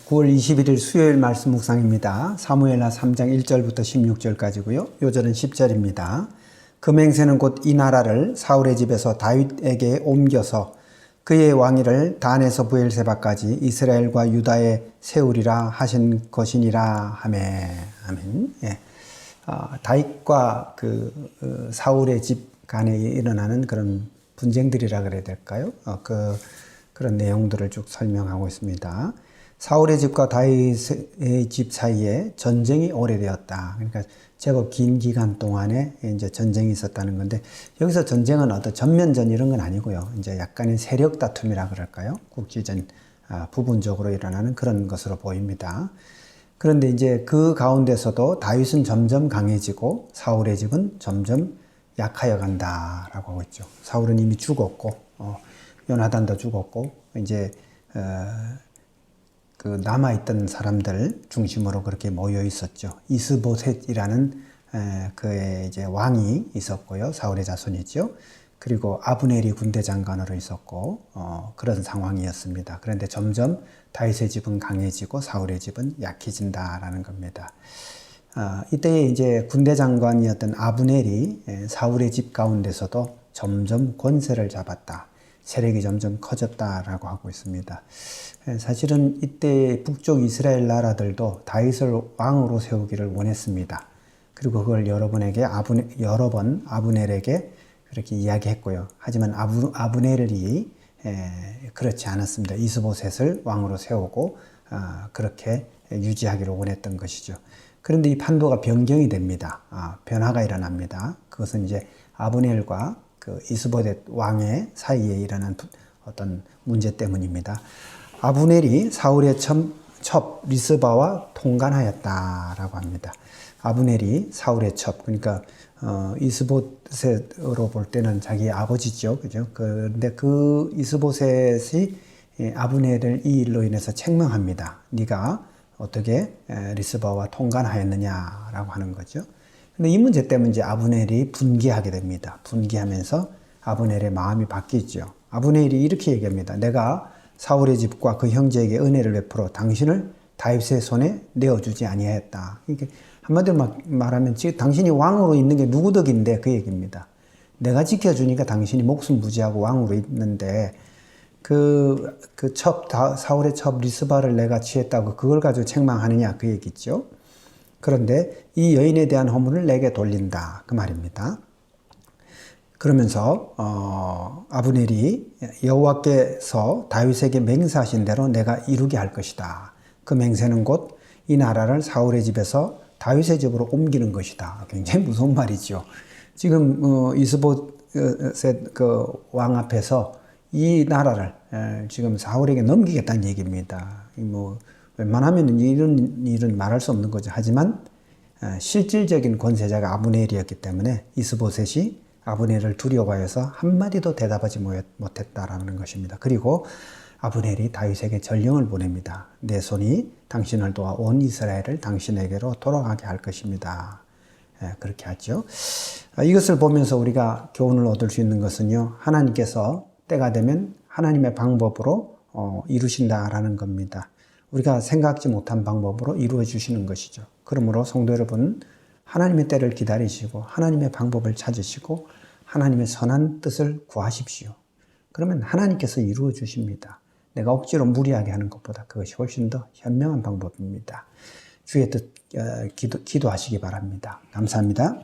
9월 21일 수요일 말씀 묵상입니다. 사무엘하 3장 1절부터 16절까지고요. 요절은 10절입니다. 그 맹세는 곧 이 나라를 사울의 집에서 다윗에게 옮겨서 그의 왕위를 단에서 부엘세바까지 이스라엘과 유다에 세우리라 하신 것이니라 하매. 아멘. 예. 다윗과 사울의 집 간에 일어나는 그런 분쟁들이라 그래야 될까요? 그런 내용들을 쭉 설명하고 있습니다. 사울의 집과 다윗의 집 사이에 전쟁이 오래되었다. 그러니까 제법 긴 기간 동안에 이제 전쟁이 있었다는 건데, 여기서 전쟁은 어떤 전면전 이런 건 아니고요. 이제 약간의 세력 다툼이라 그럴까요? 국지전 부분적으로 일어나는 그런 것으로 보입니다. 그런데 이제 그 가운데서도 다윗은 점점 강해지고 사울의 집은 점점 약하여 간다라고 하고 있죠. 사울은 이미 죽었고, 요나단도 죽었고, 이제 남아있던 사람들 중심으로 그렇게 모여 있었죠. 이스보셋이라는 그의 이제 왕이 있었고요. 사울의 자손이죠. 그리고 아브넬이 군대 장관으로 있었고, 그런 상황이었습니다. 그런데 점점 다윗의 집은 강해지고 사울의 집은 약해진다라는 겁니다. 이때에 이제 군대 장관이었던 아브넬이 사울의 집 가운데서도 점점 권세를 잡았다. 세력이 점점 커졌다라고 하고 있습니다. 사실은 이때 북쪽 이스라엘 나라들도 다윗을 왕으로 세우기를 원했습니다. 그리고 그걸 여러 번 아브넬에게 그렇게 이야기했고요. 하지만 아브넬이 그렇지 않았습니다. 이스보셋을 왕으로 세우고 그렇게 유지하기를 원했던 것이죠. 그런데 이 판도가 변경이 됩니다. 변화가 일어납니다. 그것은 이제 아브넬과 이스보셋 왕의 사이에 일어난 어떤 문제 때문입니다. 아브넬이 사울의 첩 리스바와 통간하였다라고 합니다. 아브넬이 사울의 첩, 그러니까 이스보셋으로 볼 때는 자기 아버지죠, 그죠? 그런데 그 이스보셋이 아브넬을 이 일로 인해서 책망합니다. 네가 어떻게 리스바와 통간하였느냐라고 하는 거죠. 근데 이 문제 때문에 이제 아브넬이 분개하게 됩니다. 분개하면서 아브넬의 마음이 바뀌죠. 아브넬이 이렇게 얘기합니다. 내가 사울의 집과 그 형제에게 은혜를 베풀어 당신을 다윗의 손에 내어주지 아니하였다. 이게 한마디로 말하면 지금 당신이 왕으로 있는 게 누구 덕인데 그 얘기입니다. 내가 지켜주니까 당신이 목숨 부지하고 왕으로 있는데 사울의 첩 리스바를 내가 취했다고 그걸 가지고 책망하느냐 그 얘기죠. 그런데 이 여인에 대한 허물을 내게 돌린다 그 말입니다. 그러면서 아브넬이 여호와께서 다윗에게 맹세하신 대로 내가 이루게 할 것이다. 그 맹세는 곧 이 나라를 사울의 집에서 다윗의 집으로 옮기는 것이다. 굉장히 무서운 말이죠. 지금 이스보셋 왕 앞에서 이 나라를 지금 사울에게 넘기겠다는 얘기입니다. 웬만하면 이런 일은 말할 수 없는 거죠. 하지만 실질적인 권세자가 아브넬이었기 때문에 이스보셋이 아브넬을 두려워해서 한마디도 대답하지 못했다라는 것입니다. 그리고 아브넬이 다윗에게 전령을 보냅니다. 내 손이 당신을 도와 온 이스라엘을 당신에게로 돌아가게 할 것입니다. 그렇게 하죠. 이것을 보면서 우리가 교훈을 얻을 수 있는 것은요. 하나님께서 때가 되면 하나님의 방법으로 이루신다라는 겁니다. 우리가 생각지 못한 방법으로 이루어 주시는 것이죠. 그러므로 성도 여러분, 하나님의 때를 기다리시고 하나님의 방법을 찾으시고 하나님의 선한 뜻을 구하십시오. 그러면 하나님께서 이루어 주십니다. 내가 억지로 무리하게 하는 것보다 그것이 훨씬 더 현명한 방법입니다. 주의 뜻 기도하시기 바랍니다. 감사합니다.